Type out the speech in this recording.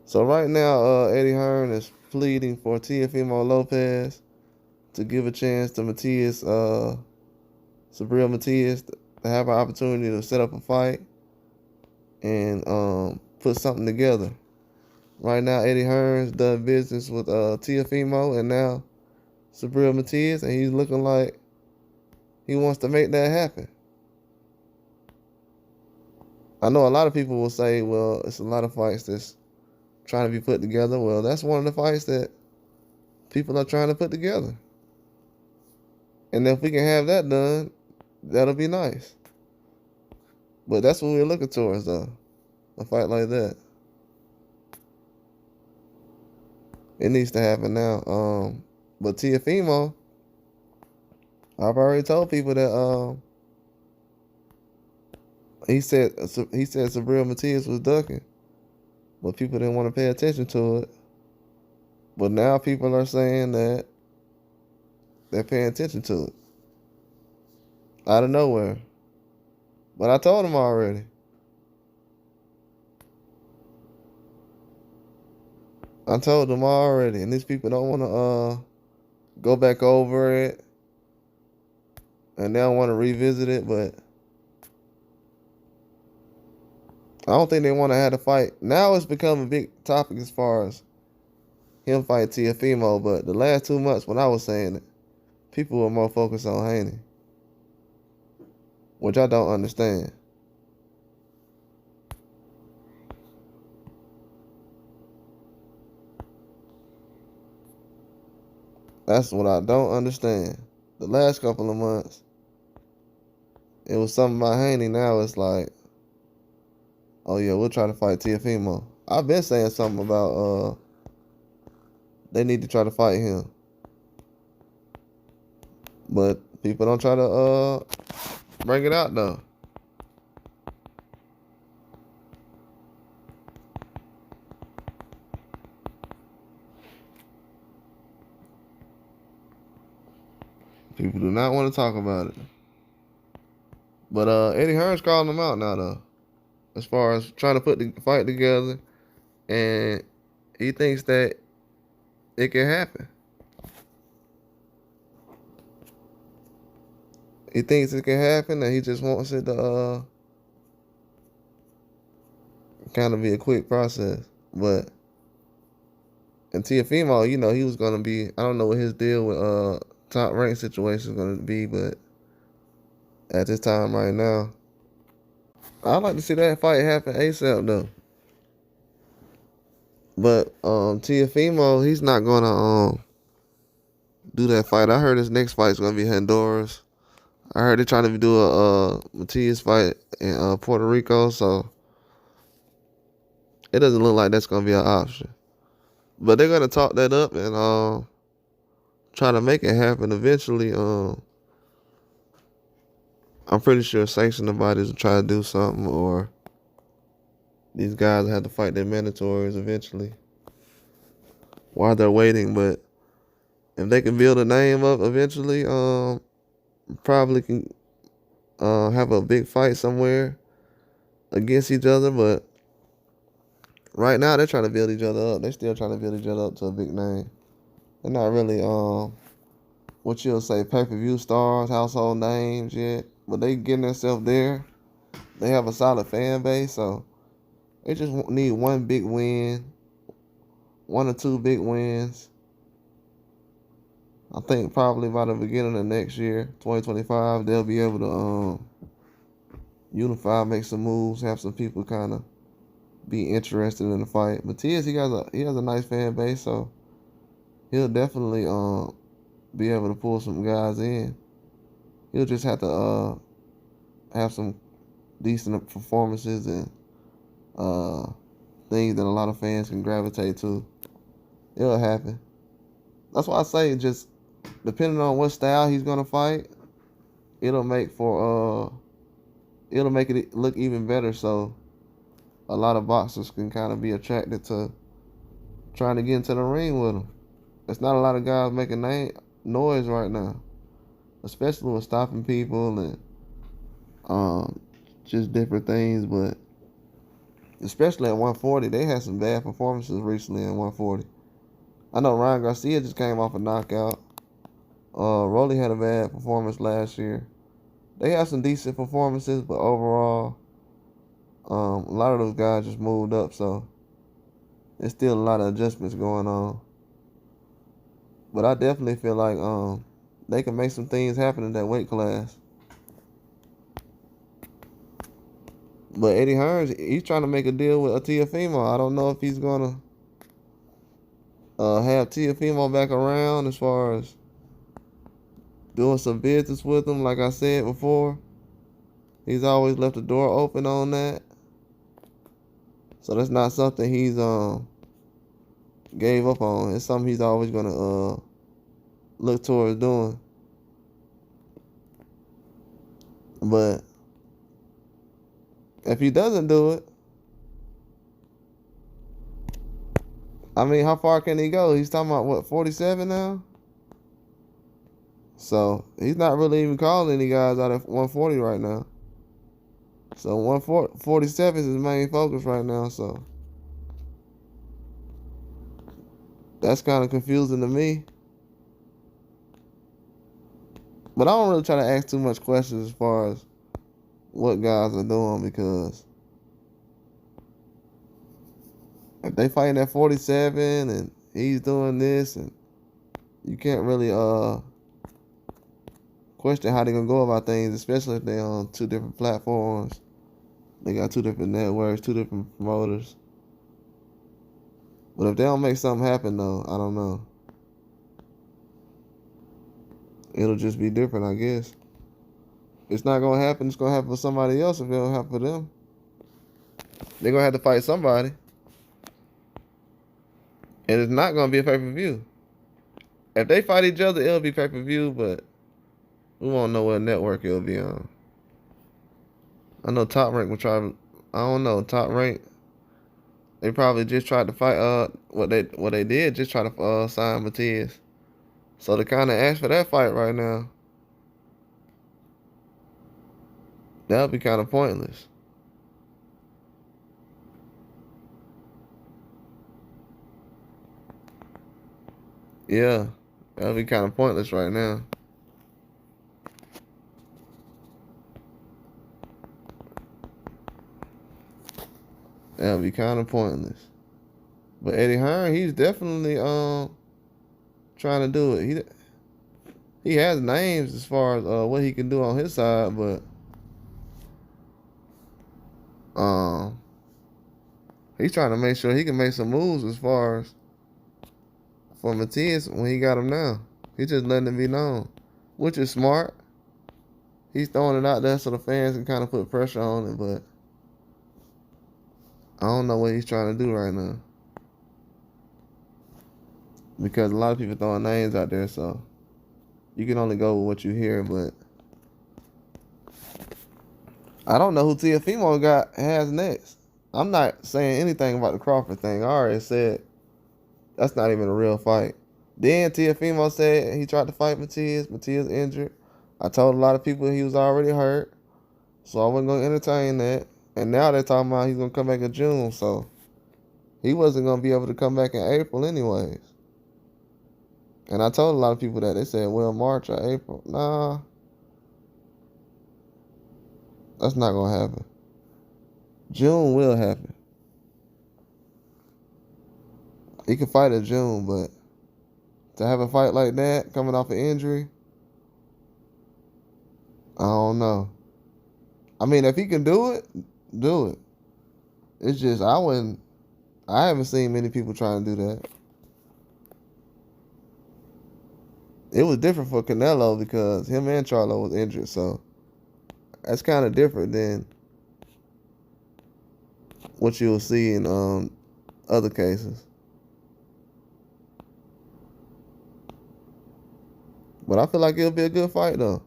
So right now, Eddie Hearn is pleading for Teofimo Lopez to give a chance to Subriel Matias, to have an opportunity to set up a fight and put something together. Right now, Eddie Hearn's done business with Teofimo and now Subriel Matias, and he's looking like he wants to make that happen. I know a lot of people will say, well, it's a lot of fights that's trying to be put together. Well, that's one of the fights that people are trying to put together. And if we can have that done, that'll be nice. But that's what we're looking towards, though. A fight like that. It needs to happen now. But Teofimo, I've already told people that he said Subriel Matias was ducking, but people didn't want to pay attention to it. But now people are saying that they're paying attention to it out of nowhere. But I told them already. I told them already, and these people don't want to go back over it, and they don't want to revisit it. But I don't think they want to have to fight. Now it's become a big topic as far as him fighting Teofimo. But the last 2 months when I was saying it, people were more focused on Haney, which I don't understand. That's what I don't understand. The last couple of months, it was something about Haney. Now it's like, oh yeah, we'll try to fight Teofimo. I've been saying something about they need to try to fight him. But people don't try to bring it out though. People do not want to talk about it. But Eddie Hearn's calling them out now though, as far as trying to put the fight together, and he thinks that it can happen. He thinks it can happen, and he just wants it to kind of be a quick process. But and Teofimo, you know, he was gonna be. I don't know what his deal with Top Rank situation is gonna be, but at this time right now, I'd like to see that fight happen ASAP though. But Teofimo, he's not gonna do that fight. I heard his next fight is gonna be Honduras. I heard they're trying to do a Matias fight in Puerto Rico, so it doesn't look like that's gonna be an option. But they're gonna talk that up and try to make it happen eventually. I'm pretty sure sanctioning bodies will try to do something, or these guys will have to fight their mandatories eventually while they're waiting. But if they can build a name up eventually, probably can have a big fight somewhere against each other. But right now they're trying to build each other up. They're still trying to build each other up to a big name. They're not really what you'll say pay-per-view stars, household names yet, but they getting themselves there. They have a solid fan base, so they just need one big win, 1 or 2 big wins. I think probably by the beginning of next year, 2025, they'll be able to unify, make some moves, have some people kind of be interested in the fight. Matias, he has a nice fan base, so he'll definitely be able to pull some guys in. He'll just have to have some decent performances and things that a lot of fans can gravitate to. It'll happen. That's why I say, just depending on what style he's gonna fight, it'll make it look even better. So a lot of boxers can kind of be attracted to trying to get into the ring with him. There's not a lot of guys making noise right now, especially with stopping people and just different things. But especially at 140. They had some bad performances recently at 140. I know Ryan Garcia just came off a knockout. Rolly had a bad performance last year. They had some decent performances, but overall, a lot of those guys just moved up, so there's still a lot of adjustments going on. But I definitely feel like they can make some things happen in that weight class. But Eddie Hearn, he's trying to make a deal with Teofimo. I don't know if he's gonna have Teofimo back around as far as doing some business with him. Like I said before, he's always left the door open on that. So that's not something he's gave up on. It's something he's always gonna look towards doing. But if he doesn't do it, I mean, how far can he go? He's talking about, what, 47 now? So he's not really even calling any guys out at 140 right now. So 147 is his main focus right now. So that's kind of confusing to me. But I don't really try to ask too much questions as far as what guys are doing, because if they fighting at 47 and he's doing this, and you can't really question how they're gonna go about things, especially if they're on two different platforms. They got two different networks, two different promoters. But if they don't make something happen, though, I don't know. It'll just be different, I guess. It's not gonna happen. It's gonna happen for somebody else if it don't happen for them. They're gonna have to fight somebody. And it's not gonna be a pay-per-view. If they fight each other, it'll be pay-per-view, but we won't know what network it'll be on. I know Top Rank will try. I don't know. Top Rank, they probably just tried to fight. What they did, just try to sign Matias. So to kind of ask for that fight right now, that would be kind of pointless. Yeah, that would be kind of pointless right now. That would be kind of pointless. But Eddie Hearn, he's definitely trying to do it. He has names as far as what he can do on his side, but he's trying to make sure he can make some moves as far as for Matias when he got him now. He's just letting it be known, which is smart. He's throwing it out there so the fans can kind of put pressure on it, but I don't know what he's trying to do right now, because a lot of people throwing names out there, so you can only go with what you hear. But I don't know who Teofimo has next. I'm not saying anything about the Crawford thing. I already said that's not even a real fight. Then Teofimo said he tried to fight Matias. Matias injured. I told a lot of people he was already hurt, so I wasn't going to entertain that. And now they're talking about he's going to come back in June, so he wasn't going to be able to come back in April anyways. And I told a lot of people that. They said, well, March or April. Nah, that's not going to happen. June will happen. He can fight in June, but to have a fight like that coming off an injury, I don't know. I mean, if he can do it, do it. It's just I haven't seen many people trying to do that. It was different for Canelo because him and Charlo was injured, so that's kind of different than what you'll see in other cases. But I feel like it'll be a good fight, though.